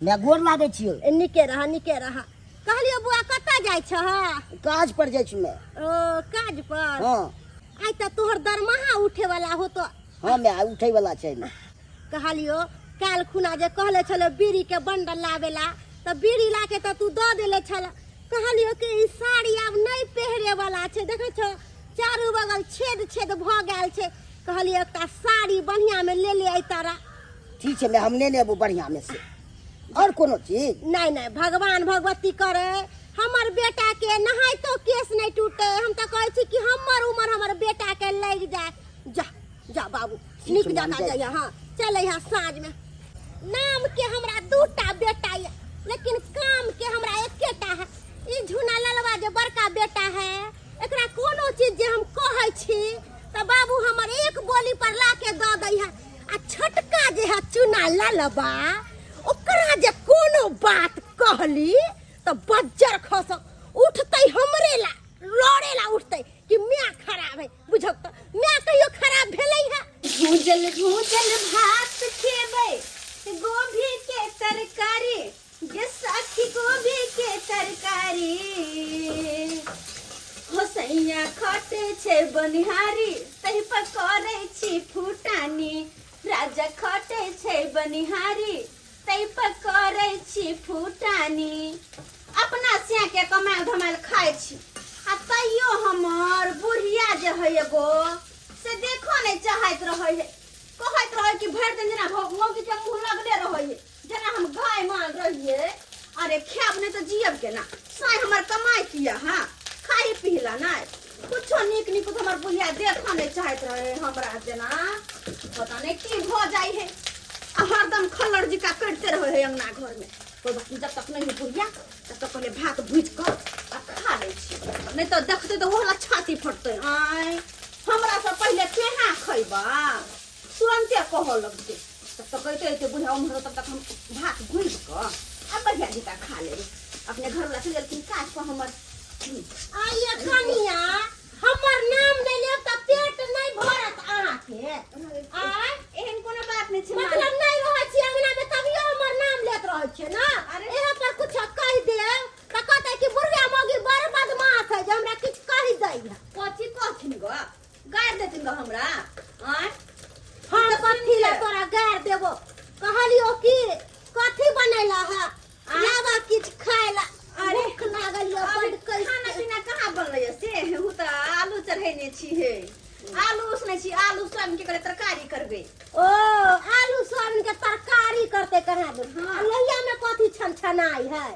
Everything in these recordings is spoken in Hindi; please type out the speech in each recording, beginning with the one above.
मैं गोर लागे छियो। निके रहा कहलियो बुआ कत्ता जाय छ काज पर जाय छी मैं। ओ काज पर। हां आई त तोहर दरमाहा उठे वाला हो तो। हां मैं उठे वाला छै मैं। कहलियो काल खुना जे कहले छले बीड़ी के बंडल लावेला त बीड़ी लाके त तू द देले छल। कहलियो कि ई साड़ी अब नहीं पहरे वाला छै, देखे छ चारू बगल छेद भ गेल छै। कहलियो एकटा साड़ी बढ़िया में ले ले आई तारा। ठीक है मैं हम ले लेबो बढ़िया में से। और कोनो चीज नहीं भगवान भगवती करे हमर बेटा के नहाय तो केस नहीं टूटे। हम तो कहै छी कि हमर उमर हमर बेटा के लग जाए। जा जा बाबू निक जाता जाइए। हाँ चल यहाँ साँझ में। नाम के हमरा दूटा बेटा है लेकिन काम के हमरा एकेटा है। ई झुना ललवा जे बड़का बेटा है एकरा कोनो चीज जे हम कहै छी त बाबू हमर एक बोली पर लाके द दै है। आ छोटका जे है चुना ललवा ओकरा जे कोनो बात कहली तो बज्जर खस उठते हमरे ला लड़े ला उठते कि मैं खराब है। बुझब तो मैं कहियो खराब भेलै है। भूजल भात खेबै गोभी के तरकारी जे साखी गोभी के तरकारी होसैया खटे छै बनिहारी तहि पर करै छी फुटानी। राजा खटे छै बनिहारी तै पर करै छी फुटानी। अपना से के कमाल धमाल खाइ छी आ तैयो हमर बुढ़िया जे है एगो से देखो नहीं चाहत रहे है। कहत रहे कि भर दिन जना मौगी के मुंह लगले रहे है जना हम गाय मान रहिए। अरे खाब नहीं तो जियब के ना साई हमर कमाई किया। हां खाई पीला ना कुछो निक तो हमर बुढ़िया देखो नहीं चाहत रहे हमरा जना। पता नहीं की हो जाई है हरदम खल्लड़ जी का करते रहे है अंगना घर में। तो जब तक नहीं बुढ़िया तब तक पहले भात भूज कर खा ले छी नहीं तो देखते तो वो छाती फटते। आय हमरा से पहले केहा खइबा तुरंते कह लगते तब तक कहते बुढ़िया उम्र तब तक हम भात भूज कर अब बढ़िया जी का खा ले। अपने घर वाला चल गेलखिन काज पर हमर आइए कनिया हमर नाम नहीं लेब त पेट नहीं भरत अहाँ के। आय एहन कोनो बात नहीं छै मतलब नहीं रहै छी अंगना में तभियो हमर नाम लेत रहै छै ना। एहे पर कुछ कह देब त कहते कि बुढ़िया मौगी बड़ बदमाश है जे हमरा कुछ कह दै है। कथी कहथिन गो गाड़ देथिन गो हमरा। आय हम कथी ले तोरा गाड़ देबो। कहलियो कि कथी बनैला है लावा किछ खाइला। अरे भूख लागल या बड़ कई खाना पीना कहाँ बनलै से हु त आलू चढ़ेने छी हे। आलू उसने छी आलू सोयाबीन के करे तरकारी करबे। ओ आलू सोयाबीन के तरकारी करते कहा दो। लइया में कथी छनछनाई है।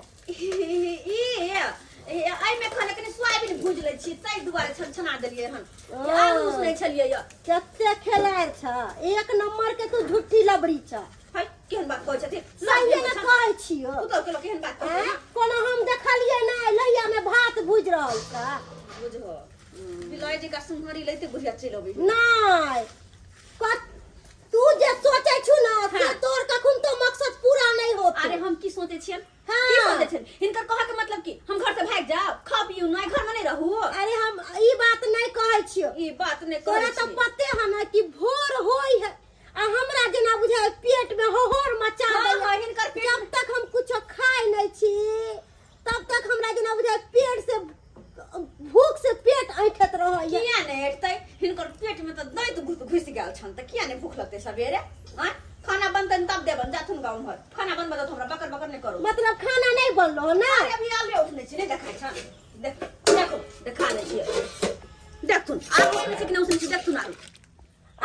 आई में खाने कने सोयाबीन भूज ले छी तै दुआरे छनछना देलिए हन। आलू उसने छलिए य कते खेलार छ एक नंबर के तू झूठी लबड़ी छ। है केहन बात कहै छथि सही में कहै छियो तू तो के लोग केहन बात कहै कोनो हम देखलिए ना लइया में भात भूज रहल छ। बुझो बिलाय जी का सुंघरी लेते बुढ़िया चलबे नहीं तू जे सोचे छु ना से तोर कखुन तो मकसद पूरा नहीं होत। अरे हम की सोचे छियन हाँ। की सोचे छियन इनकर कहा के मतलब की हम घर से भाग जाओ खा पियो नहीं घर में नहीं रहू। अरे हम ई बात नहीं कहै छियो। ई बात नहीं तोरा कहै तो छी पते है ना कि भोर होई है आ हमरा जना बुझाय पेट में होहर मचा हाँ, दे। हिनकर पेट जब तक हम कुछ खाए नहीं छी तब तक हमरा जना बुझाय पेट से भूख से पेट ऐठत रहय। किया नहीं हटते हिनकर पेट में तो दैत घुस गेल छन त किया नहीं भूख लगते सवेरे। हां खाना बनते तब देबन जाथुन गांव भर खाना बनबा तो हमरा बकर बकर नहीं करो। मतलब खाना नहीं बनलो ना। अरे अभी आलू उठने छी नहीं देखाय छन देख देखो देखा ले छी देखथुन आलू में चिकना उसने छी देखथुन आलू।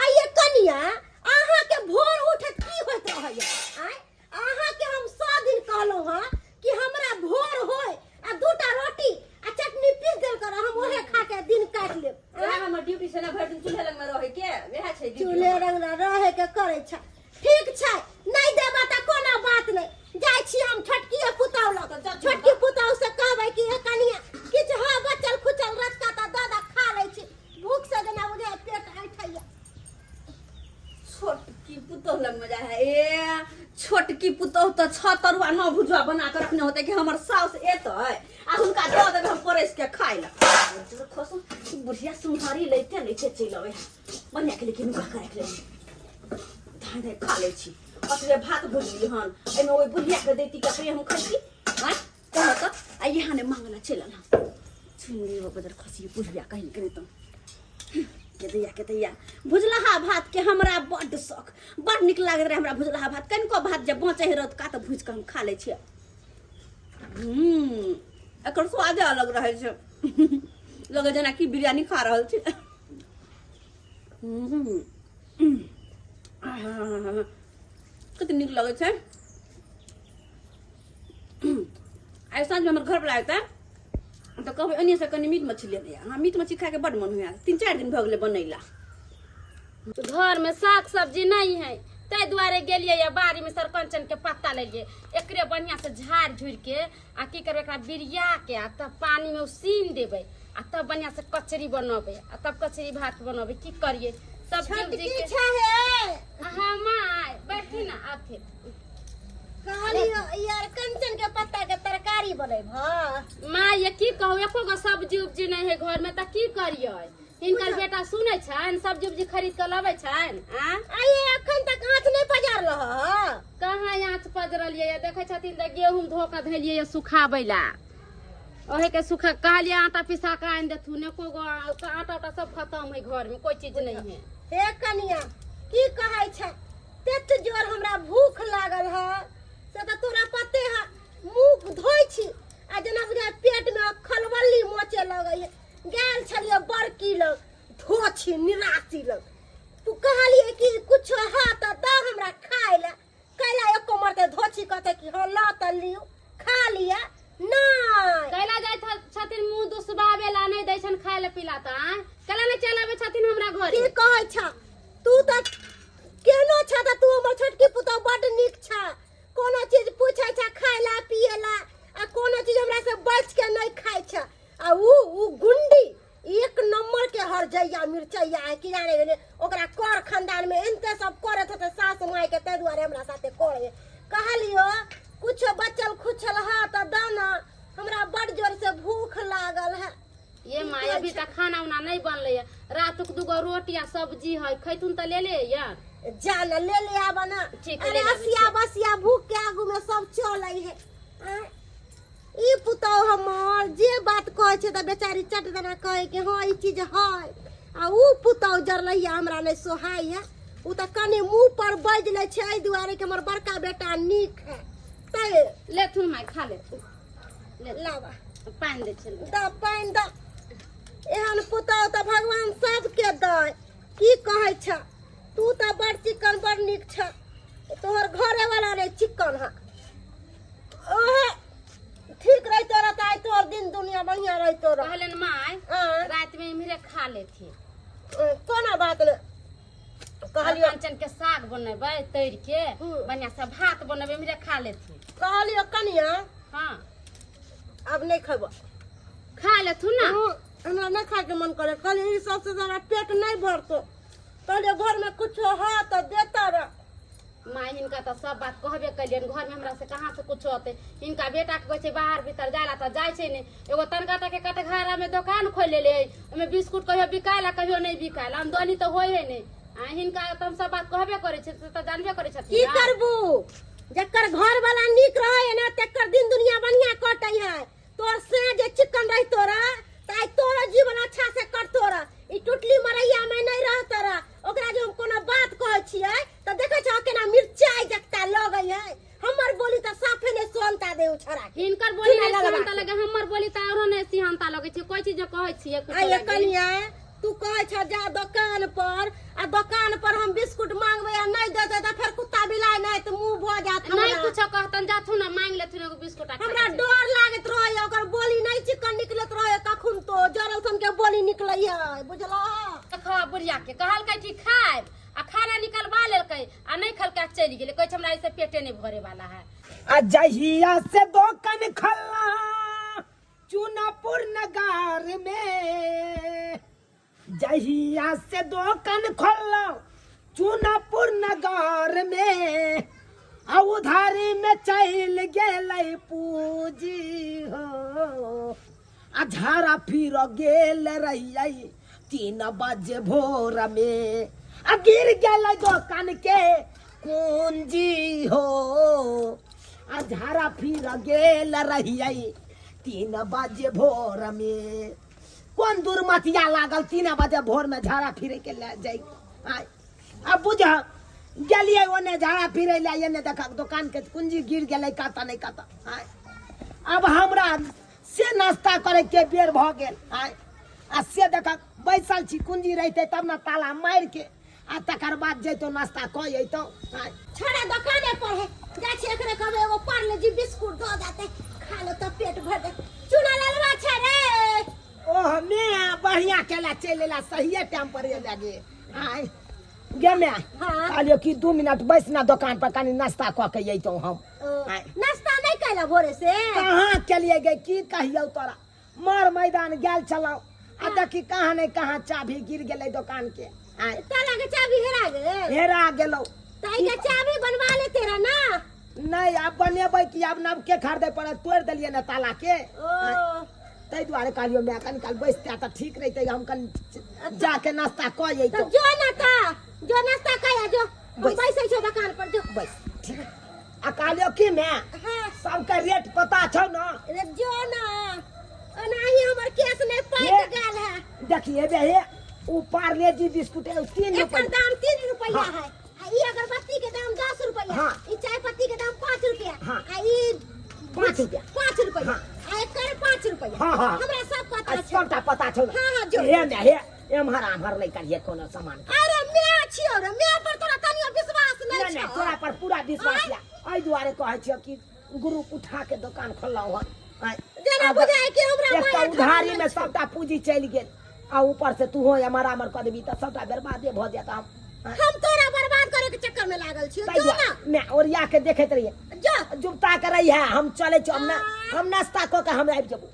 आइए कनिया अहाँ के भोर उठत की होत रहय। आय अहाँ के हम 100 दिन कहलो हां कि हमरा भोर होय आ दूटा रोटी आ चटनी पीस देल कर हम ओहे खा के दिन काट लेब। हमर ड्यूटी से ना भर दिन चूल्हे लग में रहे के वेहा छै ड्यूटी चूल्हे रंग रहे के करे छ। ठीक छै नहीं देबा त कोनो बात नहीं जाय छी हम छोटकी पुताव लग। छोटकी पुताव से कहबै कि ए कनिया किछ ह बचल खुचल रसका त दादा खा ले छी भूख से जना बुझे पेट ऐठैया। छोटकी पुतोह लग में जाए है ए छोटकी पुतोह तो छतरुआ न भुजवा बना के रखने होते कि हमर सास एतै आ हुनका दे देबे हम परस के खाइ ला। खसो बुढ़िया सुंघारी लेते चलबे बढ़िया के लेकिन का करे ले धाय धाय खा ले छी असले भात भुजली हन एमे ओइ बुढ़िया के देती ककरे हम खसी हां कह त आ यहाँ ने मांगला चलल हम सुनली वो बदर खसी बुढ़िया कहीं करे तो के दैया भुजलहा भात के हमरा बड्ड शौक बड़ निक लागत रहे हमरा भुजलहा भात कनिको भात जब बचे है रत का त भुज के हम खा ले छियै एकर स्वाद अलग रहे छै लगे जना कि बिरयानी खा रहल छी कते निक लगे छै आइ साँझ में हमर घर पर आयता तो कहबै अन्य से कनी मीट मछली ले हां मीट मछली खाए के बड़ मन होया 3-4 दिन भ गेले बनैला घर में साग सब्जी नहीं है तै दुआरे गेलिए या बाड़ी में सरकंचन के पत्ता लेलिए एकरे बढ़िया से झाड़ झुड़ के आ की करबे एकरा बिरिया के आ तब पानी में उसीन देबे आ तब बढ़िया से कचरी बनबे आ तब कचरी भात बनबे की करिए सब छोटकी इच्छा है हां मां बैठी ना आथे कहलियो यार कंचन के पत्ता के तरकारी बनेब हां मां ये की कहू एको गो सब्जी उब्जी नहीं है घर में त की करिए इनकर बेटा सुनै छन सब्जी उब्जी खरीद के लाबै छन हां आइए अखन तक हाथ नहीं पजार रह कहाँ आँच पजरलिए या देखे छथिन त गेहूं धो के धैलिए या सुखाबैला ओहे के सुखा कहलिए आटा पिसा के आन देथु एको गो आटा सब खत्म है घर में कोई चीज नहीं है हे कनिया की कहै छ तेत जोर हमरा भूख लागल है से त तोरा पते है मुंह धोइ छी आ जना बुझा पेट में खलबल्ली मोचे लगै है गेल छलिए बड़की लग धोछी निराशी लग तू कहलिए कि कुछ है त द हमरा खाए ला कैला एको मरते धोछी कहते कि हां ला त लियो खा लिया नहीं कैला जाय छथिन मुंह दुसबावे ला नहीं दै छन खाय ला पिला त कैला नहीं चलावे छथिन हमरा घर की कहै छ तू त केनो छ त तू हमर छोटकी पुतौ बड निक छ कोनो चीज पूछै छ खाय ला पिए ला आ कोनो चीज हमरा से बच के नहीं खाय छ आ ऊ गुंडी एक नंबर के हर जइया मिर्चैया है कि जाने गेले ओकरा कर खानदान में एनते सब करत होते सास माय के तै दुआरे हमरा साथे करे कहलियो कुछ बचल खुचल है त दाना हमरा बड़ जोर से भूख लागल है ये माय अभी तक खाना उना नहीं बनले है रात को दुगो रोटी आ सब्जी है खैतुन त ले ले यार जान ले ले आबा ना अरे हसिया बसिया भूख के आगू में सब चलै है ई पुतौ हमर जे बात कहै छै त बेचारी चट दना कहै कि हां ई चीज है आ ऊ पुतौ जरलैया हमरा नै सोहाय है ऊ त कनी मुंह पर बज ले छै एई दुआरे के हमर बड़का बेटा नीक है तै ले थुन माय खा ले ले लावा पानी दे चल द पानी द एहन पुतौ त भगवान सबके दै की कहै छ तू त बड़ चिकन बड़ नीक छ तोहर घरे वाला रे चिकन है ओहे ठीक रही तोरा त आई तोर दिन दुनिया बढ़िया रही तोरा कहलन माय रात में मेरे खा ले थी कोना बात ने कहलियो कंचन के साग बनबे तैर के बढ़िया से भात बनबे मेरे खा ले थी कहलियो कनिया हां अब नहीं खबो खा ले थू ना हमरा नहीं खाए के मन करे कहलियो ई सबसे ज्यादा पेट नहीं भरतो कहलियो घर में कुछ है त देता रे माँ हिनका तो सब बात कहबे कलियन घर में हमरा से कहाँ से कुछ होते हिनका बेटा के कहै बाहर भीतर जाला त जाय छै ने एगो तनकाटा के कटघारा में दुकान खोल ले ओमे बिस्कुट कहियो बिकायला कहियो नहीं बिकायला आमदनी तो होय है ने आ हिनका त हम सब बात कहबे करे छै त जानबे करे छथिन की करबू जकर घर वाला नीक रहे ना तकर दिन दुनिया बढ़िया कटै है तोर से जे चिकन रही तोरा ताई तोरा जीवन अच्छा से कटतो रा ई टुटली मरैया में नहीं रहत रा ओकरा जे हम कोनो बात कहै छियै त देखै छ केना मिर्चाई जकता लगै है हमर बोली त साफे ने सोनता दे उछरा हिनकर बोली ने सोनता लगे हमर बोली त औरो ने सिहनता लगे छै कोई चीज कहै छियै कुछ आये कनिया तू कहै छ जा दुकान पर आ दुकान पर हम बिस्कुट मांगबै आ नहीं देते त फिर कुत्ता बिलाय नहीं त मुंह भ जात हमरा नहीं कुछ कहतन जाथु ना मांग लेथु एगो बिस्कुट हमरा डर लागत रहै ओकर बोली नहीं चिकन निकलत रहै कखुन तो जरल सन के बोली निकलै है बुझला खा बुढ़िया के कहलकै कि खाएब आ खाना निकलवा लेलकै आ नहीं खलकै चली गेलै कहै छै हमरा ऐसे पेटे नहीं भरे वाला है आ जहिया से दुकान खल्ला चुनापुर नगर में जहिया से दुकान खोलो चुनापुर नगर में आ उधारी में चल गेलै पूजी हो आ झारा फिर गेल रहियै 3 बजे भोर में आ गिर गेलै दुकान के कुंजी हो आ झाड़ा फिर गेल रहिए 3 बजे भोर में कौन दुर्मतिया लागल 3 बजे भोर में झाड़ा फिरे के ले जाई आय अब बुझ गेलिए ओने झाड़ा फिरे ले एने देखा दुकान के कुंजी गिर गेलै काता नहीं काता आय अब हमरा से नाश्ता करे के बेर भ गेल आय आ से देखा बैसल छी कुंजी रहते तब ना ताला मार के आ तकर बाद जैतो नाश्ता क जैतो छोड़ा दुकाने पर है जा छी एकरे कहबे एगो पार्ले जी बिस्कुट दो देते खा लो तो पेट भर दे चूना ललवा छे रे ओह मैं बढ़िया केला चलेला सही टाइम पर लगे आय गे मैं हाँ। कहलियो कि 2 मिनट बैस ना दुकान पर कनी नाश्ता क के जैतो हम आय नाश्ता नहीं कैला भोरे से कहाँ केलिए गे की कहियो तोरा मार मैदान गेल चलाओ आ देखी कहाँ नहीं कहाँ चाबी गिर गेलै दुकान के आय ताला के चाबी हेरा गेल हेरा गेलो ताई के चाबी बनवा ले तेरा ना नहीं अब बनेबै कि अब नब के खरीदे पड़े तोड़ दिलिए ना ताला के ओ तै दुआरे कहलियो मैं कनी काल बैसते त ठीक रहते हम कनी जाके नाश्ता क तो जइतो जो ना था जो नाश्ता खाया जो बस। पैसे छो दुकान पर जो बस ठीक है आ कहलियो कि मैं हाँ सबका रेट पता छौ ना रे जो ना नहीं हमर केस नहीं ये- पैट गेल है देखिए बे हे ऊ पार्ले जी बिस्कुट है 3 एकर रुपए दाम 3 रुपया हाँ। है आ ई अगरबत्ती के दाम 10 रुपया हाँ। ई चाय पत्ती के दाम 5 रुपया हाँ। आ ई 5 रुपया 5 रुपया हाँ। आ एकर 5 रुपया हाँ, हाँ। हमरा सब पता छै सबटा पता छौ ना हाँ, हाँ, जो। हे मैं हे एम्हर आम्हर नहीं करिए कोनो सामान अरे मैं छियो रे मैं पर तोरा तनियो विश्वास नहीं नहीं नहीं छै तोरा पर पूरा विश्वास है एहि दुआरे कहै छियो कि ग्रुप उठा के दुकान खोललौ हन जेना बुझाय कि हमरा एक माया उधारी खराब में छै। सबटा पूंजी चलि गेल आ ऊपर से तू हो हमारा अमर कर देबी त सबटा बर्बादे भ जात हम तोरा बर्बाद करे के चक्कर में लागल छियो ताहि जो ना दुआरे मैं ओरिया के देखैत रहिए जो जुबता करे है हम चले छ हम नाश्ता क के हम आबि जेबो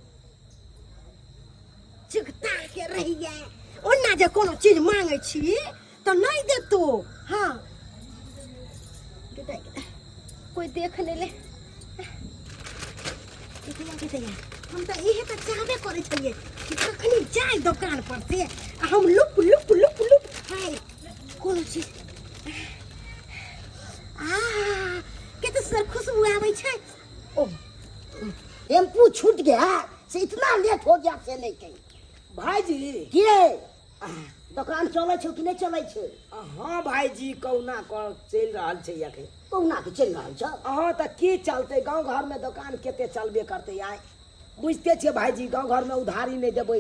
चुगता के रहिए ओना जे कोनो चीज मांगे छी तो नहीं देतो हां कोई देख ले ले कितया हम तो इहे तो चाहबे करे छलिए कि कखनी जाय दुकान पर से आ हम लुप लुप लुप लुप खाए कोनो चीज केते सुंदर खुशबू आबै छै ओ टेम्पू छूट गया से इतना लेट हो गया से नहीं कहीं भाईजी की रे दुकान चले छ कि नहीं चले छ हां भाईजी कौना क चल रहल छै यखे कौना के चल रहल छ हां त की चलते गांव घर में दुकान केते चलबे करते आय बुझते छे भाईजी गांव घर में उधारी नहीं देबै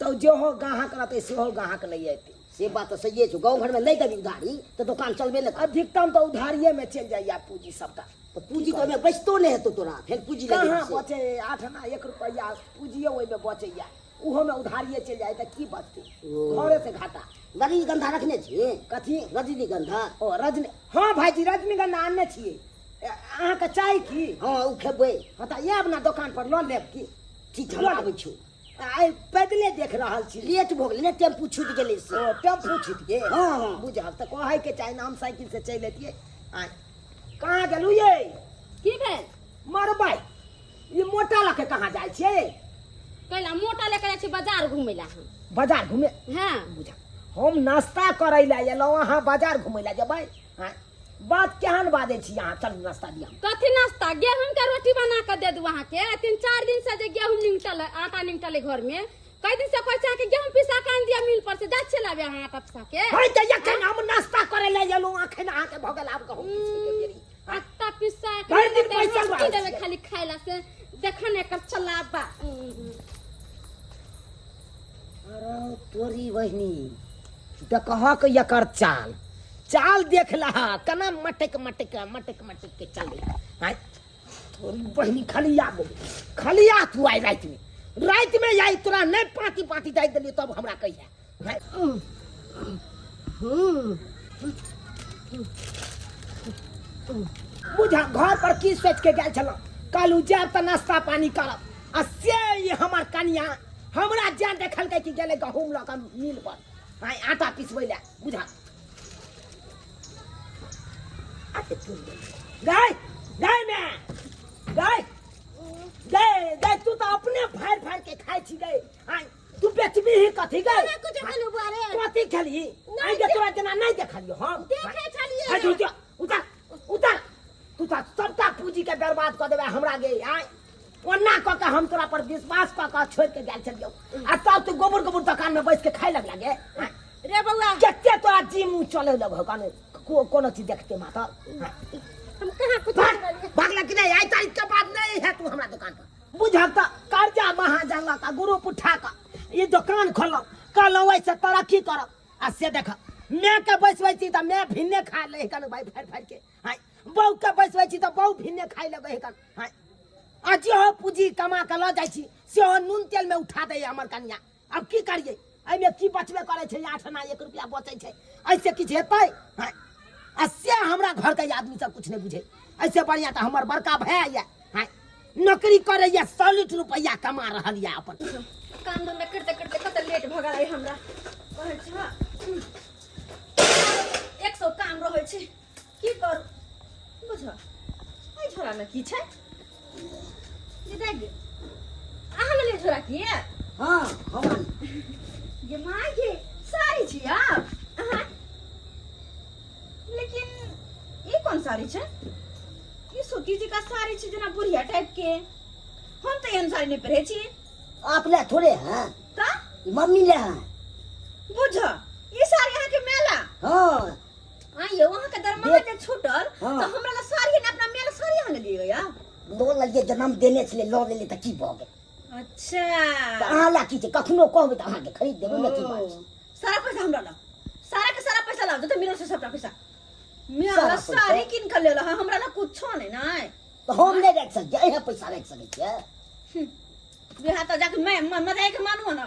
तो जो हो ग्राहक रहते से हो ग्राहक नहीं आते से बात तो सही है गांव घर में नहीं देबी उधारी तो दुकान चलबे नहीं अधिकतम तो उधारिये में चल जाइए पूंजी सबका तो पूंजी तो में बचतो नहीं है तो तोरा फिर पूंजी लगे कहां बचे 8 आना 1 रुपया पूंजिए ओइ में बचैया उहो में उधारिये चल जाए त की बचते घरे से घाटा रजनीगंधा रखने छिए कथी रजनीगंधा ओ रजनी हां भाईजी रजनीगंधा आनने छिए अहाँ के चाय की हां उ खेबै हां त आब ना दुकान पर ल लेब की ठीक है आबै छु आइ पैदले देख रहल छी लेट भ गेलै टेम्पू छूट गेलै से ओ टेम्पू छूट गेल हां बुझब त कहै के चाहे नाम साइकिल से चल लेतिए आ कहाँ गेलू ये की भेल मरबै ये मोटा लके कहाँ जाइ छे कैला मोटा लेके जाइ छी बाजार घुमै ला हम बाजार घूमे हां बुझा हम नाश्ता करे ला एलौ अहाँ बाजार घुमै ला जेबै हां बात केहन बाजै छी अहाँ चलू नाश्ता दिया कथी नाश्ता गेहूं के रोटी बना के दे दू अहाँ के 3-4 दिन से जे गेहूं निकटल आटा निकटल घर में कई दिन से कहै कि गेहूं पिसा के आन दिया मिल पर से जा चलाबे अहाँ आटा पिसा के होय त यखन हम नाश्ता करे ला एलौ अखन अहाँ के भगल आब कहू किसी के बेरी आटा पिसा के भरि दिन पैसा रोटी लगा देबे खाली खाइला से देखन एकर चलाबा अरे तोरी बहनी देखह के एकर चाल चाल देख लहा कना मटक के चल हाय तोरी बहनी खलिया तू आई रात में आई तोरा नहीं पाती दाई देली तब हमरा कहिया बुझा घर पर की सोच के गेल छलो कालू जाब त नाश्ता पानी करब आ से ये हमर कनिया हमरा जान देखल के कि गेले गहूम ल के मिल पर हाय आटा पिसबै ला बुझा गाय गाय में गाय तू तो अपने फाड़ के खाई छी गई हाय तू बेचबी ही कथी गई मैं कुछ खेलू बारे कथी खेली आई के तोरा जना नहीं देखलियो हम देखे छलिए हाय उठा तो सबटा पूंजी के बर्बाद कर देबे हमरा गे आय ओना क के हम तोरा पर विश्वास क के छोड़ के गेल छलियो आ तब तू गोबर गोबर दुकान में बैठ के खाए लग लागे रे बउआ केते तोरा जी मुंह चले लग कने कोनो चीज देखते माता हम कहां कुछ भागला कि नहीं आई तारीख के बाद नहीं है तू हमरा दुकान पर बुझता कर्जा महाजन का ग्रुप उठा का ये दुकान खोलो कहलो वैसे तरक्की करो आ से देख मैं के बैसबै छी त मैं भिन्ने खा ले कन भाई फाड़ फाड़ के हाय बहू के बैसबै छी त बहू भिन्ने खाइ लेबै कन हाय आज हो पूंजी कमा के ल जाइ छी से नून तेल में उठा दे हमर कन्या अब की करिए एहि में की बचबे करे छै 8 आना 1 रुपया बचै छै ऐसे किछ हेतै हाय आ से हमरा घर के आदमी सब कुछ नहीं बुझे ऐसे बढ़िया तो हमर बड़का भाई है हाय नौकरी करे या 100 रुपया कमा रहल या अपन काम धंधा करते करते कत लेट भ गेलै हमरा कहै छ 100 काम रहै छै की करू बुझ आई छोरा में की छै ये देख अहाँ ले छोरा की हां हम ये मां के साड़ी छी आप अहाँ लेकिन ये कौन साड़ी छै ये सोती जी का साड़ी छै जना बुढ़िया टाइप के हम तो एहन साड़ी नहीं पहरे छी आप ले थोड़े हैं का मम्मी ले हैं बुझ ये साड़ी यहाँ के मेला हां आइयो वहाँ के दरमाहा जे छूटल हाँ। तो हमरा ला साड़ी ने अपना मेला साड़ी यहाँ ले दिए या लो लगे जन्म देने छले लो ले त की भ गेल अच्छा त अहाँ ला की छै कखनो कहबै त अहाँ के खरीद देबै न की बात छै सारा पैसा हमरा ला सारा के सारा पैसा ला दो तो मेरे से सबटा पैसा मेला सारा पैसा? साड़ी किन कर ले ला हमरा ला कुछो नहीं ना तो हम नहीं रख सके यही पैसा रख सके छियै बिहा तो जाके मैं मजा के मानू ना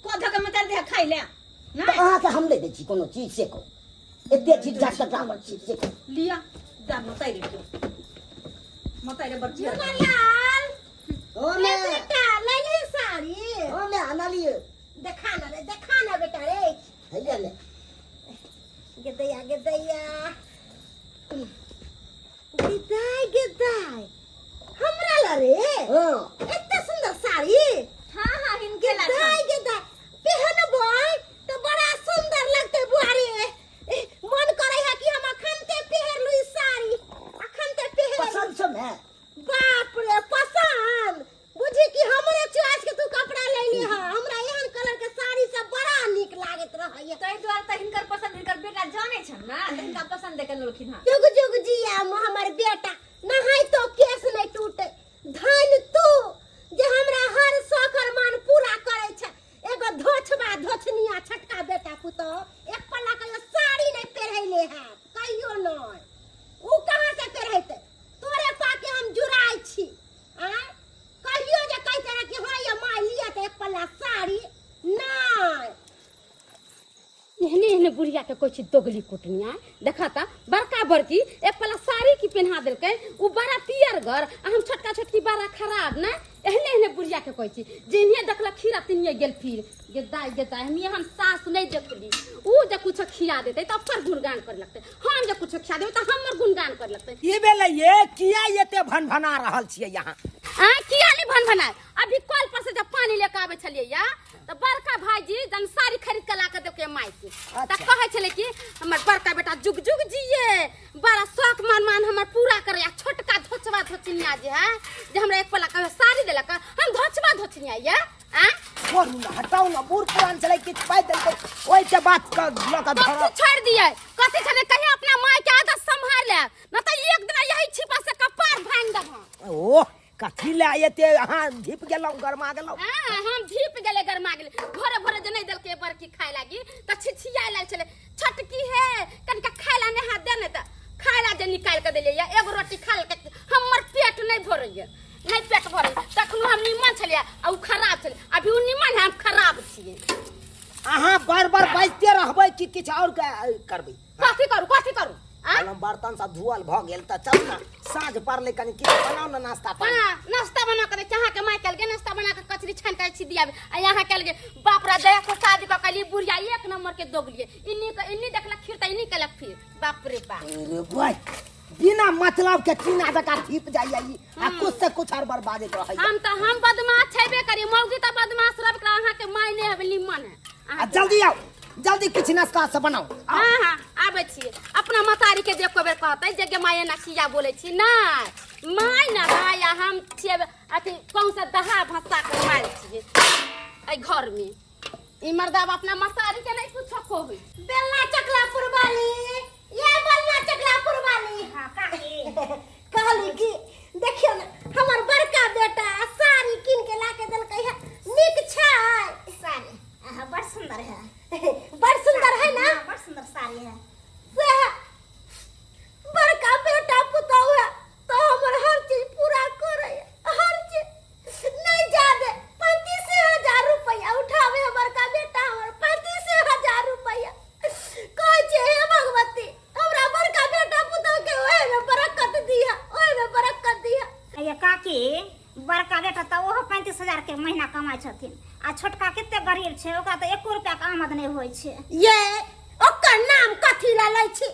को धक में दे खाई ले तो ना अहाँ के हम नहीं दै छी कोनो चीज से को एते चीज जात के ग्रामर चीज से को लिया जा मताई रे मताई रे बच्ची लाल ओ ले मैं बेटा ले ले साड़ी ओ मैं आना लिए देखा ना बेटा रे है ले गदैया गदाई हमरा ला रे हां इतना सुंदर साड़ी हां हां इनके ला गदाई पहन बोय तो बड़ा सुंदर लगते बुआरी मन करे है कि हम अखनते पहन लुई साड़ी अखनते पहन पसंद छ मैं बाप रे पसंद बुझी कि हमरे चॉइस के तू कपड़ा ले ली है हमरा एहन कलर के साड़ी सब बड़ा निक लागत रहय तै द्वार त हिनकर पसंद हिनकर बेटा जाने छन ना हिनका पसंद देख लोखिन हां जुग जुग जिया हमर बेटा नहाई तो केस नहीं टूटे धन तू जे हमरा हर शौकर मान पूरा करे छ एगो धोछबा धोछनिया छटका बेटा पुतो एक पल्ला के साड़ी नहीं पहनले है कहियो नहीं ऊ कहां से पहनते तोरे पाके हम जुराई छी आ कहियो जे कहते रह कि हां ये मां लिया त एक पल्ला साड़ी नहीं एहने बुढ़िया के कोई दोगली कुटनिया देखा था बड़का बड़की एक पला साड़ी की पहना दिलकै उ बड़ा पियरगर आ हम छोटका छोटकी बड़ा खराब ना एहने बुढ़िया के कोई चीज जिन्हें देखल खीरा तिनिए गेल फिर गेदाई हम यहाँ सास नहीं देखली उ जे कुछ खिया देते तो पर गुणगान कर लगते हम जे कुछ खिया देबै तो हमर गुणगान कर लगते ये बेले ये किया एते भनभना रहल छियै यहाँ किया नहीं भनभनाय अभी कल पर से जब पानी लेके आवे छलिए या तो बड़का भाईजी जन साड़ी खरीद के लाके देके माई के त कहे छले कि हमर बड़का बेटा जुग जुग जिए बड़ा शौक मान हमर पूरा करे आ छोटका धोचवा धोचनिया जे है जे हमरा एक पला के साड़ी देलक हम धोचवा धोचनिया या छोड़ू ना हटाओ ना बूढ़ पुरान चले कि पाई देलकै ओइ के बात का लका कथी धर छोड़ दिए कथी छले कहीं अपना माई के आदत संभाल ले न त एक दिन यही छिपा से कपार भांग देब ओ कथी ले एते अहाँ धीप गेलौ गरमा गेलौ हम धीप गेले गरमा गेले भोरे भोरे जे नहीं देलके बड़की खाए लागी त छिछिया लाग छले छटकी है कनका खाए ला ने हाथ दे न त खाए ला जे निकाल के देले या एगो रोटी खा ले हमर पेट नहीं भरैया नहीं पेट भरे तखनो हम निमन छलिए आ उ खराब छले अभी उ निमन है हम खराब छिए अहाँ बार बार बाजते रहबै कि किछ और करबै कथी करू हम बर्तन सब धुअल भ गेल त चल ना साँझ पड़ले कनी किछ बनाओ ना नाश्ता पानी नाश्ता बना के चाह के माई कल के नाश्ता बना के कचरी छान के छी दिया आ यहाँ कल के बाप रा दया को शादी का कली बुढ़िया एक नंबर के दोगलिए इन्नी देखला खीर त इन्नी कलक फिर बाप रे बाप अरे भाई बिना मतलब के कीना जका धीप जाइए आ कुछ से कुछ और बर्बाद रहै हम बदमाश छेबे करी मौगी त बदमाश रब का अहाँ के मायने है निमन है आ जल्दी आओ जल्दी किछ नाश्ता से बनाओ हां आबै छी अपना मतारी के देख के बेर कहतै जे माये ना खिया बोलै छी नहीं माय ना माया हम छिए अथी कौन सा दहा भस्सा के मार छी ए घर में ई मर्दाब अपना मतारी के नहीं पूछो कोई बेलना चकला पुरवाली ये बेलना चकला पुरवाली हाँ काकी कहली कि देखियो ना हमर बड़का बेटा साड़ी किन के लाके देलकै है नीक छै साड़ी बड़ सुंदर है। बड़ सुंदर है ना बड़ सुंदर साड़ी है। से बड़का बेटा पुतौ है तो हमर हर चीज पूरा करे हर चीज नहीं जादे 35,000 रुपया उठावे हमर का बेटा हमर 35,000 रुपया कहै छै हे भगवती हमरा बड़का बेटा पुतौ के ओहे में बरकत दिया ओहे में बरकत दिया। ये काकी बड़का बेटा तो ओहो 35,000 के महीना कमाई छथिन आ छोटका कते गरीब छै ओकरा तो 1 रुपया के आमद नहीं होय छै। ये ओकर नाम कथी ला लै छी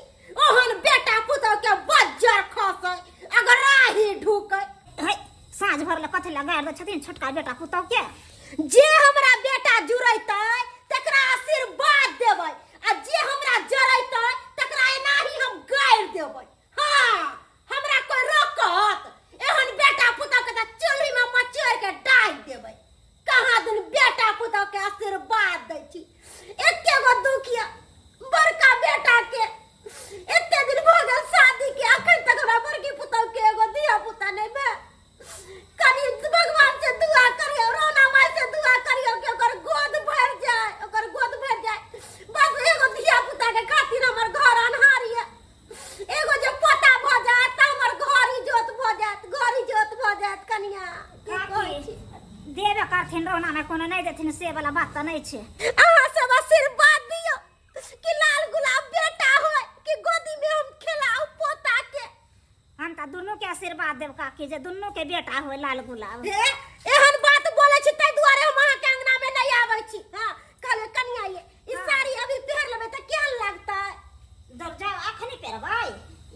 ओहन बेटा पुतौ के बज्जर खसै अगर राही ढुकै है साँझ भर ले कथी ला गाड़ दै छथिन छोटका बेटा पुतौ के जे हमरा बेटा जुड़ैतै तकरा आशीर्वाद देबै आ जे हमरा जरैतै तकरा एनाही हम गाड़ि देबै। हाँ हमरा कोई रोकत एहन बेटा पुतौ के त चूल्ही में मचोड़ के डाल देबै कहाँ दिन बेटा पुतौ के आशीर्वाद दै छी। एके गो दुखिया बड़का बेटा के एते दिन भ गेल शादी के अखन तक हमरा बड़की पुतौ के एगो धिया पुता नहीं बे कनी भगवान से दुआ करियो रोना माई से दुआ करियो कि ओकर गोद भर जाए बस एगो धिया पुता के खातिर हमर घर अनहारी है एगो जे पोता भ जाए त हमर घर इज्जत भ जाए कनिया की कहै छी देबे करथिन रोना में कोनो नहीं देथिन से वाला बात तो नहीं छै। अहाँ सब आशीर्वाद दियो कि लाल गुलाब बेटा होय कि गोदी में हम खिलाऊ पोता के हम तो दोनों के आशीर्वाद देव काकी जे दोनों के बेटा होय लाल गुलाब। एहन बात बोले छी तै दुआरे हम अहाँ के अंगना में नहीं आबै छी। हां कहले कनिया ये ई साड़ी अभी पहन लेबै त केहन लागतै दब जाओ अखनी पेरबै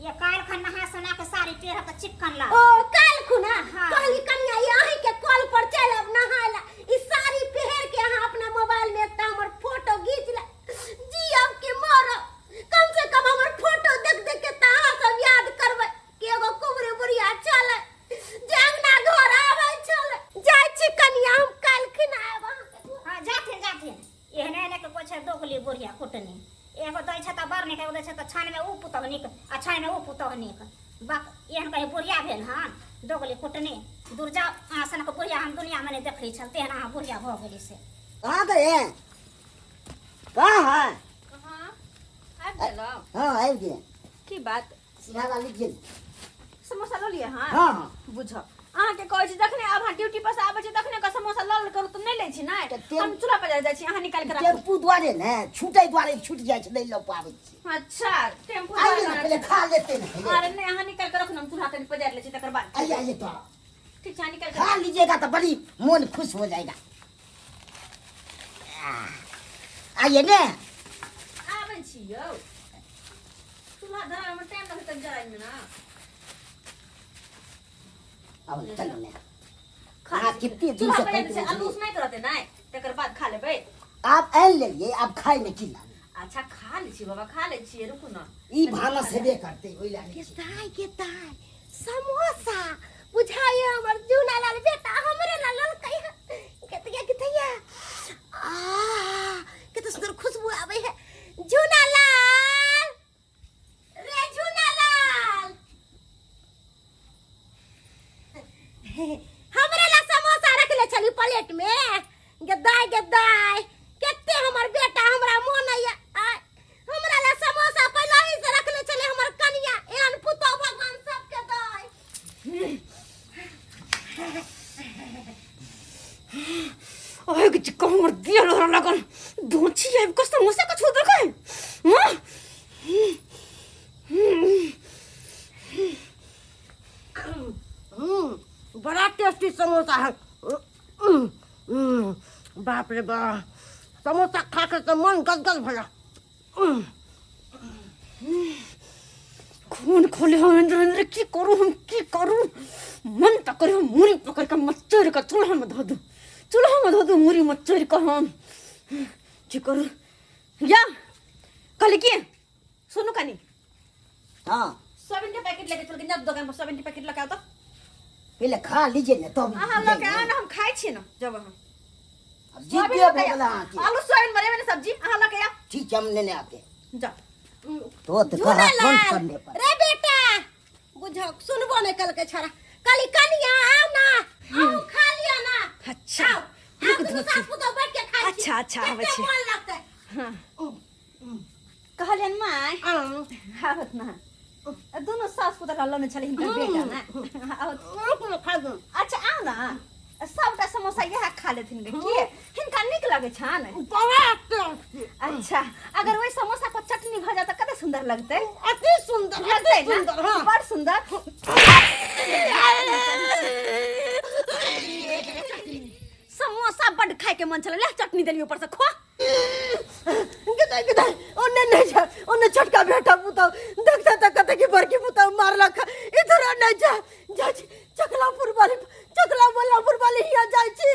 ये काल खन नहा सोना के साड़ी पेरब त चिक्कन लाग ओ काल खुना हाँ। कहली कनिया ये अहीं के कॉल पर चलब नहायला ई साड़ी पहन के अहाँ अपना मोबाइल में एकटा हमर फोटो खींच ले जियब के मरब कम से कम हमर फोटो देख देख के त अहाँ सब याद करबै कि एगो कुबरी बुढ़िया चले जे अंगना घर आबै चले जाय छी कनिया हम काल खुना आब अहाँ के हां जाथिन एहने ने के कोछे दोगली बुढ़िया कुटनी एगो दै छै त बरने के दै छै त छान में उ पुतौ निक आ छान में उ पुतौ निक बाप एहन कहे बुढ़िया भेल हन दोगली कुटनी दूर जा आसन के बुढ़िया हम दुनिया में नहीं देखली छल तेहन अहाँ बुढ़िया भ गेली से कहाँ गए हैं? कहाँ है? कहां आ गेलो हाँ आबि गए। की बात सिंघाड़ा लीजिए। समोसा लो लिए हां हाँ हाँ बुझ अहाँ के कहै छी जखने आब अहाँ ड्यूटी पर से आबै छी तखने का समोसा लल करू त नहीं लै छी नै हम चूल्हा पर जाइ छी अहाँ निकाल के राखू। टेम्पू द्वारे ने छूटे द्वारे छूट जाए छै, नहीं लो पाबै छी। अच्छा टेम्पू आइए ना पहले खा लेते हैं पहले। अरे नहीं अहाँ निकाल के रखू हम चूल्हा तनी पजार ले छी तकर बाद आइए आइए तो ठीक छै अहाँ निकाल खा के लीजिएगा तो बड़ी मन खुश हो जाएगा। आइए ने आबै छी यौ चूल्हा धरावे में टाइम लगतै जराई में ना अब चलो ने खा हाँ, कितनी दिन चूल्हा से पर बैठे से हैं। आलूस नहीं करते ना तकर बाद खा लेबै। आप आन लेलिए, आप खाए में की लागे? अच्छा खा लै छी बाबा खा लै छी रुकू ना ई भानस हेबे करते ओइ लागे छी। के ताई समोसा बुझाए हमर जूना लाल बेटा हमरे ला ललकै है केतिया कितना सुंदर खुशबू आवे है जूना लाल रे जूना लाल हमरे ला समोसा रख ले चली प्लेट में गदाई केते हमर बेटा हमरा मोन आया हमरा ला समोसा पहले ही से रख ले चले हमर कनिया एहन पुतो भगवान सबके दाई ओए कि कमर दिया लो लगन दोची है को समोसा का छू दे हां बड़ा टेस्टी समोसा है बाप रे बाप समोसा खा के तो मन गदगद भला खून खोले हो इंद्र की करूं मन त करे हम मुरी पकड़ के मच्चर का चूल्हा में धो दो मुरी मच्चर का हम की करूं या कल की सुनो कनी हाँ सोयाबीन के पैकेट लेके चल के जब दुकान पर सोयाबीन के पैकेट लेके आओ तो पहले खा लीजिए ना तो अहाँ लेके आओ ना हम खाई छी ना जब हम जीत के भगला की आलू सोयाबीन बने मैंने सब्जी अहाँ लेके आओ ठीक है हम लेने आते जा तो कहा कौन करने पर रे बेटा बुझो सुनबो नहीं कल के छड़ा कली कनिया आओ ना आओ खा लिया ना अच्छा आओ तो सास पुतो बैठ के खा अच्छा अच्छा आवे छी मन लगता है हां कहलियन माय आवत ना दोनों सास पुतो का लने छले हिनकर बेटा ना आवत खा दो अच्छा आओ ना सबटा समोसा यह खा लेथिन रे की हिनका निक लगे छान अच्छा अगर वही समोसा पर चटनी भ जाता कते सुंदर लगते अति सुंदर लगते सुंदर ना हाँ बड़ सुंदर समोसा बड़ खाए के मन चले ले चटनी देली ऊपर से खो गदाई ओने नहीं जा ओने छोटका बेटा पुता देखता त कते की बड़की पुता मारला खा इधर नहीं जा जा चकलापुर वाली हिया जाई छी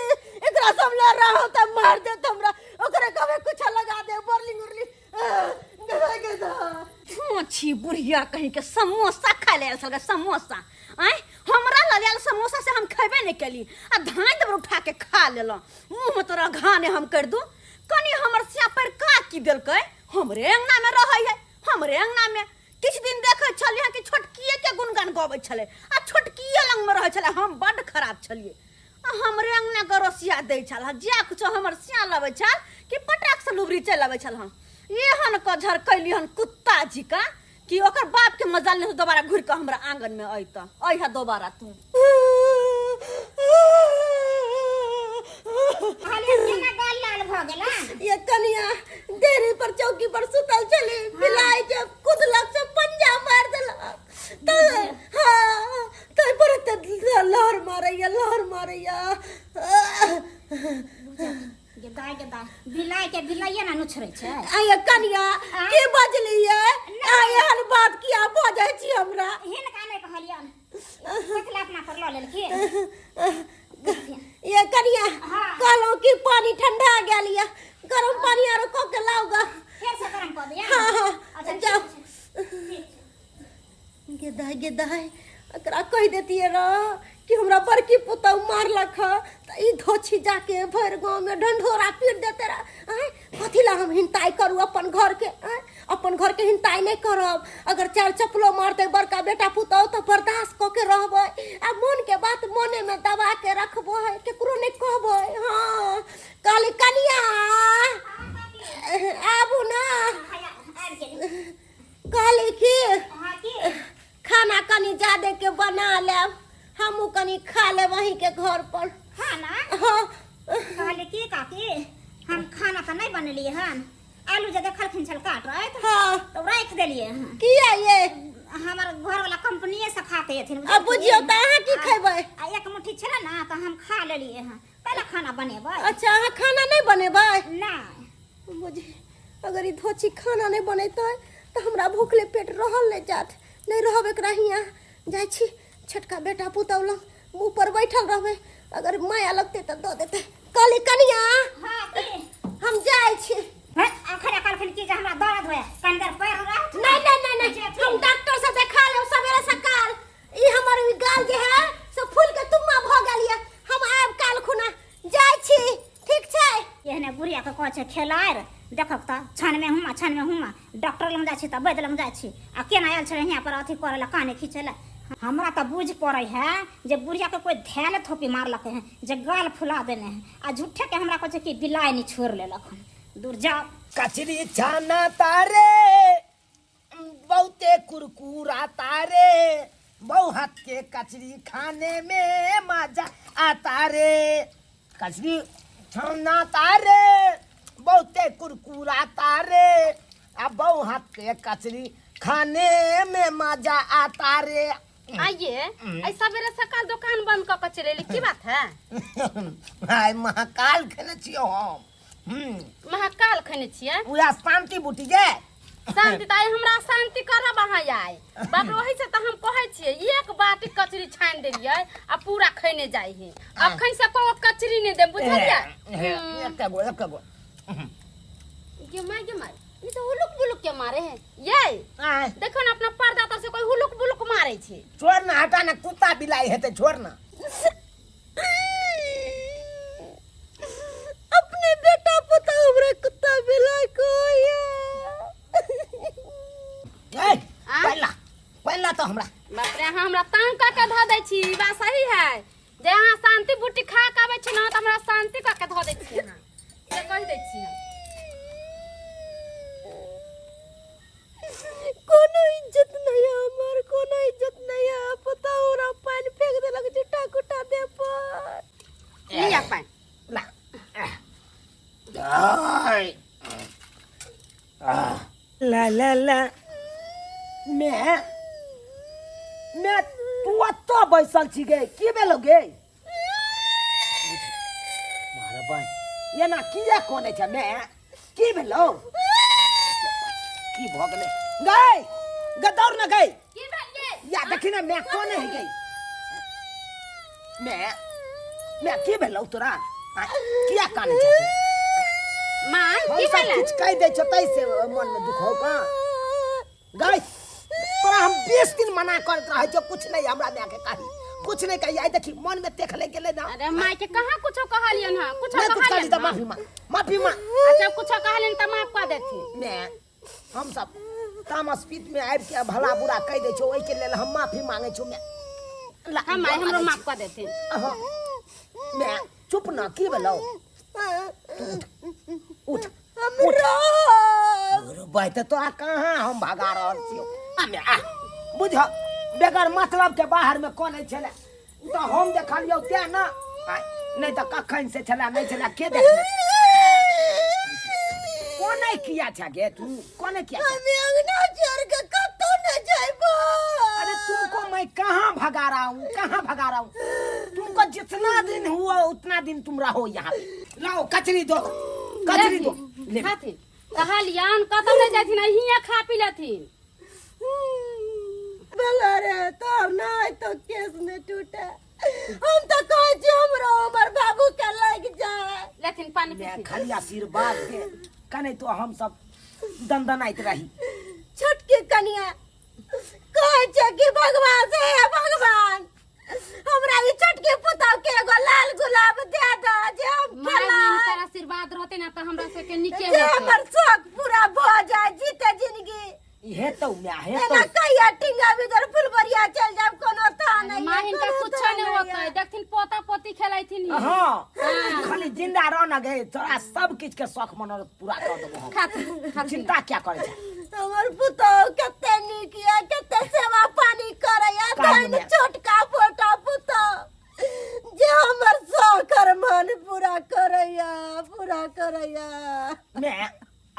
एकरा सब ला रहा होता मार दे हमरा ओकरे कबे कुछ लगा दे बरलिंग उरली गदा छी बुढ़िया कहीं के समोसा खा ले सके समोसा आय हमरा ललिया समोसा से हम खेबे नहीं केली आ धान दब उठा के खा लेलो मुंह में तोरा घाने हम कर दू कनी हमर सिया पर का की देलकै हमरे अंगना में रहै है हमरे अंगना में किछ दिन देखे छलिए कि छोटकिए के गुणगान गाबै छले आ छोटकिए लंग में रहै छले हम बड़ खराब छलिए आ हमरे अंगना गरोसिया दै छल जे कुछ हमर सिया लबै छल कि पटाक से लुबरी चल आबै छल हम एहन कझर कैली हन कुत्ता जी का कि ओकर बाप के मजाल ने दोबारा घुर के हमरा आंगन में अइता अइहा दोबारा तू खाली केना गाल लाल भ गेला ये कनिया देरी पर चौकी पर सुतल चली बिलाई जब कुदलक से पंजा मार देला तो हां तो पर लहर मारैया गदा बिलाइए ना नुछरै छै आय कनिया के बजलिए आयन बात किया बजै छी हमरा हिनका नै कहलियन देखला अपना पर ल लेलखिन ये कनिया कहलो कि पानी ठंडा गेल या गरम पानी आरो क के लाओगा फिर से गरम कर दिया हां अच्छा जाओ गेदाई एकरा कह देतिए र कि हमरा बड़की पुतौ मारलक त ई धोछी जाके भर गांव में ढंढोरा पीट देते रा कथि ला हम हिंताई करू अपन घर के हिंताई नहीं करब अगर चार चपलो मारते बड़का बेटा पुतौ तो बर्दाश्त क के रहबै आ मन के बात मने में दबा के रखबै केकरो नहीं कहबै हां काली कनिया आबू ना काली की खाना कनी ज्यादा के बना लेब हमू कनी खा ले वहीं के घर पर खाना हां कहले की काकी हम खाना त नहीं बनलिए हन आलू जे देखलखिन छल काट रहे हां तो रख देलिए किया ये हमर घर वाला कंपनीए से खाते हथिन अब बुझियो त अहाँ की खैबै आ एक मुट्ठी छले ना त हम खा लेलिए हन पहले खाना बनेबै अच्छा अहाँ खाना नहीं बनेबै नहीं बुझी अगर ई धोची खाना नहीं बनेतै त हमरा भूखले पेट रहल नहीं जात नहीं रहब एकरा हिया जाय छी छोटका बेटा पुतौला मुंह पर बैठल रहबे अगर माया लगते त दो देते काली कनिया हां की हम जाय छी अखरे कहलखिन कि जे हमरा दर्द होय कंदर पैर रह नहीं हम डॉक्टर से देखा लेब सवेरे सकाल ई हमर गाल जे है से फूल के तुम्मा भ गेल ये हम आब काल खुना जाय छी ठीक छै एहने बुढ़िया के कहै छै खेलार देखक त छन में हुमा डॉक्टर लग जाय छी त वैद्य लग जाय छी आ केना आयल छले यहां पर अथी करला काने खींचेला हमरा त बुझ पड़ै है जे बुढ़िया के कोई धैले थोपी मारलक है जे गाल फुला देने है आ झूठे के हमरा कहै कि बिलाई नि छोड़ लेलक दूर जा कचरी छाना तारे बहुते कुरकुरा तारे बहु हाथ के कचरी खाने में मजा आता रे कचरी छाना तारे बहुते कुरकुरा तारे अब बहु हाथ के कचरी खाने में मजा आता रे आइए ऐसा बेरे सकाल दुकान बंद क के चले की बात है आय महाकाल खेने छियो हम महाकाल खने छिए पूरा शांति बुटी जे शांति ताई हमरा शांति करब अहाँ आय बाप वही से त हम कहै छिए एक बाटी कचरी छान देलिए आ पूरा खैने जाई है अखन से को कचरी नहीं दे बुझलिए एक गो गे माय ई तो हुलुक बुलुक के मारे है ये आय देखो ना अपना पर्दा तर से कोई हुलुक बुलुक मारे छे छोड़ ना, हटा ना, कुत्ता बिलाई हेते, छोड़ ना। अपने बेटा पुता हमरा कुत्ता बिलाई को ए पहला तो हमरा बाप रे अहाँ हमरा तंग का के ध दै छी ई बात सही है जे अहाँ शांति बुट्टी खा के आबै छी ना त हमरा शांति का के ध दै छी अहाँ से कह दै छी कोनो इज्जत नहीं है हमार, कोनो इज्जत नहीं है। पता हमरा पानी फेंक देलक जुटा कुटा दे पर। लिया पानी ला आय ला मैं तू अत्ता बैसल छी गे, की भेलो गे? मारे भाई ये ना किया कोने छ मैं की भेलो? की भ गेलै गई गदौर न गई की भेलिए या देखी ना मैं कोने है गई मैं की भेलो तोरा किया काने छ मान की हम सब भेला कुछ कह दे छ तैसे मन में दुख हो का गई तोरा हम 20 दिन मना करत रहे छ कुछ नहीं हमरा मैं के कही कुछ नहीं कही आई देखी मन में देख ले गेले ना अरे माई के कहां कुछ कहलियन हां कुछ मैं कुछ कही कहलियन त माफी मां अच्छा कुछ कहलियन त माफ कर देथि मैं हम सब तामस पीत में आबि के भला बुरा कह दे छो ओइ के लेल हम माफी मांगे छो मैं हम माई हमरो माफ कर देथि मैं चुप ना की भेलो उठ भाई तो आ कहाँ हम भगा रहल छियो हमें आ बुझ बेगर मतलब के बाहर में कोने छले तो हम देखलियो ते ना नहीं तो कखन से छला नहीं छला के देख कोने किया छ गे तू कोने किया छ? हम अंगना छोड़ के कतो न जाइबो। अरे तुमको मैं कहाँ भगा रहा हूँ तुमको जितना दिन हुआ उतना दिन तुम रहो यहाँ पे लाओ कचरी दो ले खाथि कहलियन कतौ नहीं जाथिन हिया खा पी लेथिन भला रे तोर नहीं तो केस में टूटे। हम तो कहे छी हमरो हमर बाबू के लग जाए। लेथिन पानी मैं पी खाली आशीर्वाद दे कने तो हम सब दंदनाइत रही छोटकी कनिया कहे छै कि भगवान से हे भगवान हमरा ई छोटकी पुतौ के एगो लाल गुलाब दे दो जे हम माई खेला तेरा आशीर्वाद रहते ना तो हमरा से के नीचे जे होते हमर शौक पूरा भ जाए जीते जिंदगी। हे तो मैं हे एना तो कहिया टिंगा बिदर फुलबरिया चल जाब कोनो ता नहीं माई इनका कुछ नहीं होता देखथिन पोता पोती खेलैथिन हाँ खाली जिंदा रह न गए तोरा सब किछ के शौक मनोरथ पूरा कर देबो हम खाथि चिंता क्या करे छ? हमर पुतौ कते नीक या कते सेवा पानी करैया काहे धन ने? छोटका पोटा पुतौ जे हमर शौकर मन पूरा करैया। मैं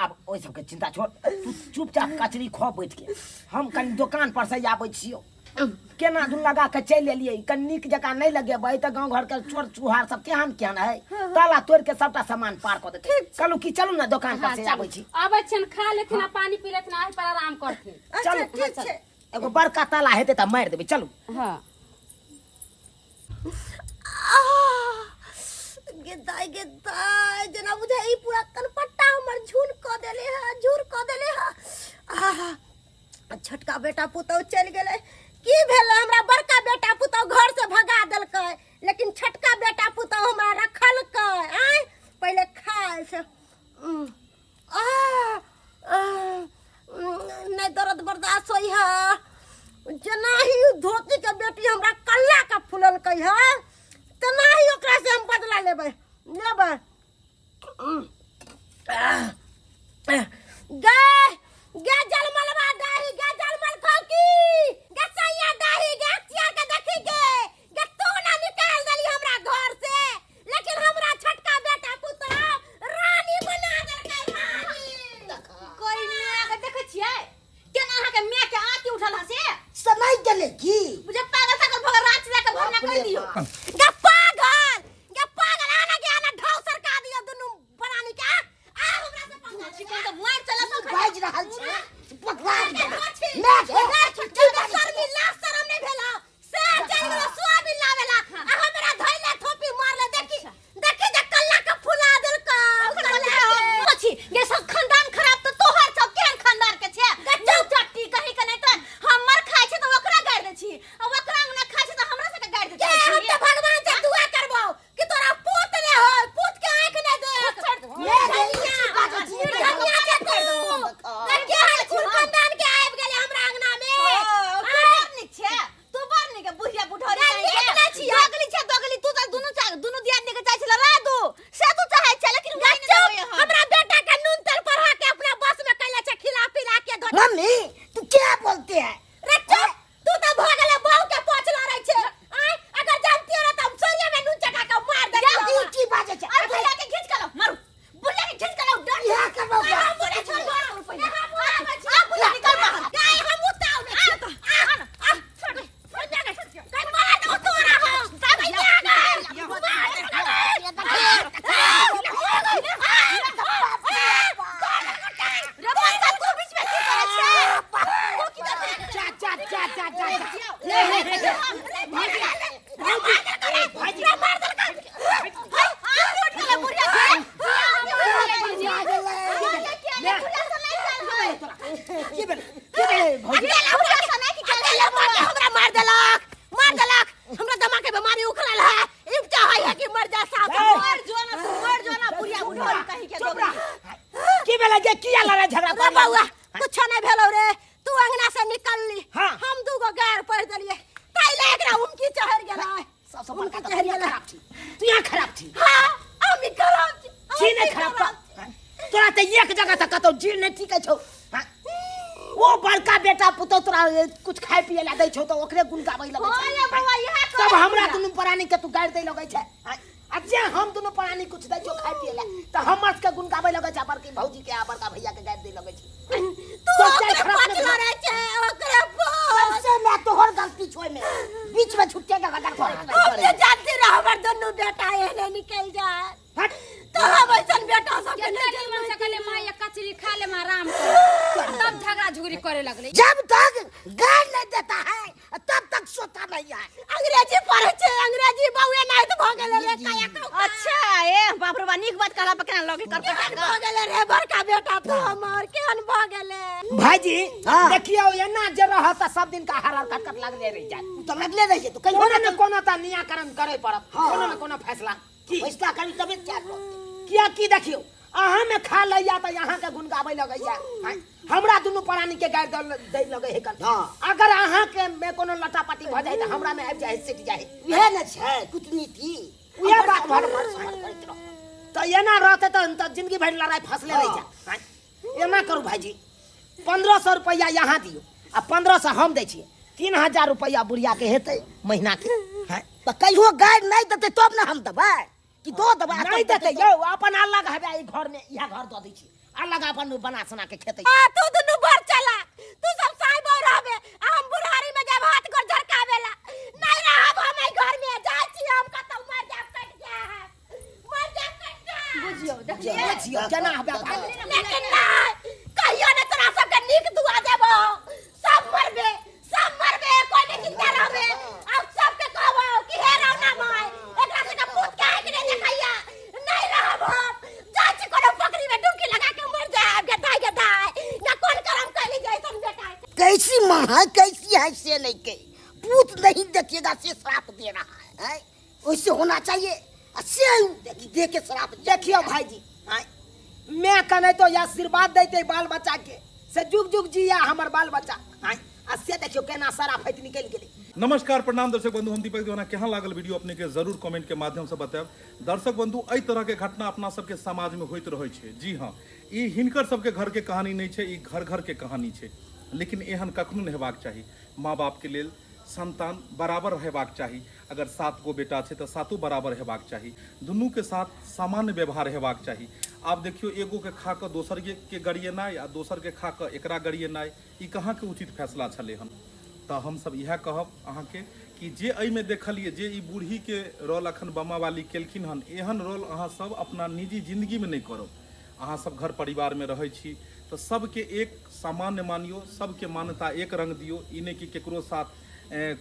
अब ओइ सब के चिंता छोड़ तू चुपचाप कचरी खो बैठ के हम कनी दुकान पर से आबै छियो केना दुन लगा के चल एलिए कनी नीक जका नहीं लगेबै त गांव घर के चोर चुहार सब केहन केहन है ताला तोड़ के सबटा सामान पार कर देते चलू की चलू ना दुकान पर से आबै छी आबै छन खा लेथिन आ पानी पी लेथिन आइ पर आराम करथिन चलू ठीक छै। एगो बड़का ताला हेते त मार देबै चलू हां गेदाय जना बुझे ई पूरा कनपट्टा हमर झूर क देले है छोटका बेटा पुतौ चल गेले की भेल हमरा बड़का बेटा पुतौ घर से भगा देलकै लेकिन छोटका बेटा पुतौ हमरा रखलकै आय पहले खाए से नहीं दर्द बर्दाश्त होई है जना ही धोती के बेटी हमरा कल्ला का फुललकै है तना ही ओकरा से हम बदला लेबै गे जलमलवा दाही गे जलमल खौकी गे सैया दाही गे चिया के देखी गे तू ना निकाल देली हमरा घर से लेकिन हमरा छोटका बेटा पुतौ रानी बना देलकै रानी। कोई मैं देखे छियै केना अहाँ के मैं के आंटी उठल हसे समय गेले की मुझे पागल सा भर रात से के भरना कर दियो गे पागल आना के आना ढौ सरका दियो दुनु बनानी के आ हमरा से पंगा चिकन तो मार चला तो बाज रहल छी पकवान मैं छोटकी शर्मी लाश शरम नहीं भेला से चल गेलो सोयाबीन लावेला आ हमरा धइले थोपी मारले देखी जे कल्ला के फुला देलका मछी ये सब खानदान खराब तो तोहर की भेल भौजी हमरा मार देलक हमरा दमा के बीमारी उखड़ल है ई चाहे है कि मर जा साहब मर जो ना बुढ़िया बुढ़िया कहीं के चुप रह की भेल जे किया लड़ाई झगड़ा रे बउआ कुछ नहीं भेलो रे तू अंगना से निकल ली हाँ। हम दूगो गैर पड़ देलिए काइले एकरा उनकी चढ़ गेला सबसे बड़का तो खराब थी तू यहाँ खराब थी हां हम खराब जी नहीं खराब था तोरा तो एक जगह था कतो जी नहीं ठीक है छौ वो बड़का बेटा पुतो तोरा कुछ खाए पिए ला दै छौ तो ओकरे गुण गाबै लगै छै ओए बउआ यहां तब हमरा दुनु प्राणी के तू गाड़ दे लगै छै अच्छा हम दुनु प्राणी कुछ दै छौ खाए पिए ला तो हमर के गुण गाबै लगै छै बड़की भौजी के बड़का भैया के गाड़ दे लगै छै तू ओकरे पटला रहे छै ओकरे सबसे मैं तोहर गलती छोय में बीच में छुट्टे का गदर हम जे जानती रह हमर दोनों बेटा एने निकल जाए हट तो हम ऐसन बेटा सब के केतना निमन से कहले माँ ये कचरी खा ले माँ आराम कर तब झगड़ा झुगड़ी करे लगले जब तक गाड़ नहीं देता है तब तक सोता नहीं है अंग्रेजी पढ़े छै अंग्रेजी बउए नहीं तो भ गेले रे काया अच्छा ए बाप रे बा नीक बात कहला पकना लगे कर भ गेले रे बड़का बेटा तो हमर केहन भ गेले भाईजी देखियो एना जे रहत सब दिन का हरार कटकट लगले रह जाए तो लगले रह जे तो कहियो ना कोनो त निराकरण करे पड़त कोनो न कोनो फैसला की फैसला करी तबे चार किया की देखियो अहाँ में खा लैया त यहाँ के गुण गाबै लगैया हमरा दुनु प्राणी के गाड़ दे लगे है कर अगर अहाँ के में कोनो लटापटी भ जाए त हमरा में आबि जाए सिट जाए इहे न छै कूटनीति उहे बात भर भर करैत रह त एना रहते त जिंदगी भर लड़ाई फसले रह जा एना करू भाईजी 1500 रुपया यहाँ दियो आ 1500 हम दै छियै 3000 रुपया बुढ़िया के हेतै महीना के त कहियो गाड़ नहीं देते तब ना हम देबै कि दो दबा नहीं देते यौ अपन अलग हबे ई घर में इहा घर द दै छी अलग अपन बना सना के खेतै तू दुनु बर चला तू सब साइब रहबे हम बुढ़ारी में जब हाथ कर झरकावेला नहीं रहब हम ई घर में जाय छी हम कतौ मर जाब कट गया है मर जाब कट गया बुझियो देखियो केना हबे लेकिन नहीं कहियो ने तोरा सब के नीक दुआ देबो सब मरबे कोई नहीं जिंदा रहबे अब सब के कहबो कि हे रौना माय एकरा से का पूत काहे के नहीं देखैया नहीं रहब हम जाय छी कोनो पकड़ी में डुबकी लगा के मर जाब गदाई ना कौन करम कैली जैसन बेटा कैसी मां है कैसी है से नहीं के पूत नहीं देखिएगा से श्राप दे रहा है वैसे होना चाहिए से दे के श्राप देखियो भाईजी मैं कने तो ये आशीर्वाद देते बाल बच्चा के से जुग जुग जिया हमर बाल बच्चा से देखियो केना सारा फैत निकल गेलै नमस्कार प्रणाम दर्शक बंधु हम दीपक दीवाना केहन लागल वीडियो अपने के जरूर कमेंट के माध्यम से बताएब दर्शक बंधु एहि तरह के घटना अपना सबके समाज में होइत रहै छै जी हाँ ई हिनकर सबके घर के कहानी नहीं छै ई घर घर के कहानी छै लेकिन एहन कखनो नहीं हेबाक चाही माँ बाप के लेल संतान बराबर हेबाक चाही अगर 7 गो बेटा छै तो 7 बराबर हेबाक चाही दुनू के साथ सामान्य व्यवहार हेबाक चाही आप देखियो एगो के खा के दोसर के गरिएनाइ आ दोसर के खा के एकरा गरिएनाइ ई कहाँ के उचित फैसला छलै हन तो हम सब इएह कहब अहाँ के कि जे एहि में देखलिए जे ई बूढ़ी के रोल अखन बम्मा वाली केलखिन हन एहन रोल अहाँ सब अपना निजी जिंदगी में नहीं करब अहाँ सब घर परिवार में रहै छी तो सबके एक सामान्य मानियो सबके मान्यता एक रंग दियो ई नहीं कि केकरो साथ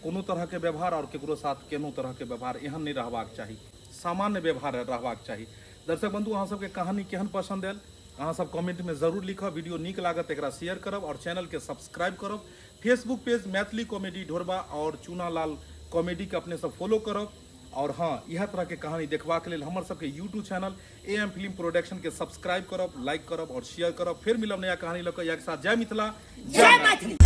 कोनो तरह के व्यवहार और केकरो साथ केनो तरह के व्यवहार एहन नहीं रहबाक चाही सामान्य व्यवहार रहबाक चाही दर्शक बंधु अहाँ सबके कहानी केहन पसंद आयल अहाँ सब कमेंट में जरूर लिखब वीडियो नीक लागत एकरा शेयर करब और चैनल के सब्सक्राइब करब फेसबुक पेज मैथिली कॉमेडी ढोरबा और चूनालाल कॉमेडी के अपने सब फॉलो करब और हाँ यह तरह के कहानी देखबाक लेल हमर सबके YouTube channel AM film production के सब्सक्राइब करब लाइक करब और शेयर करब फिर मिलब नया कहानी लऽ कऽ एक साथ जय मिथिला जय मैथिली।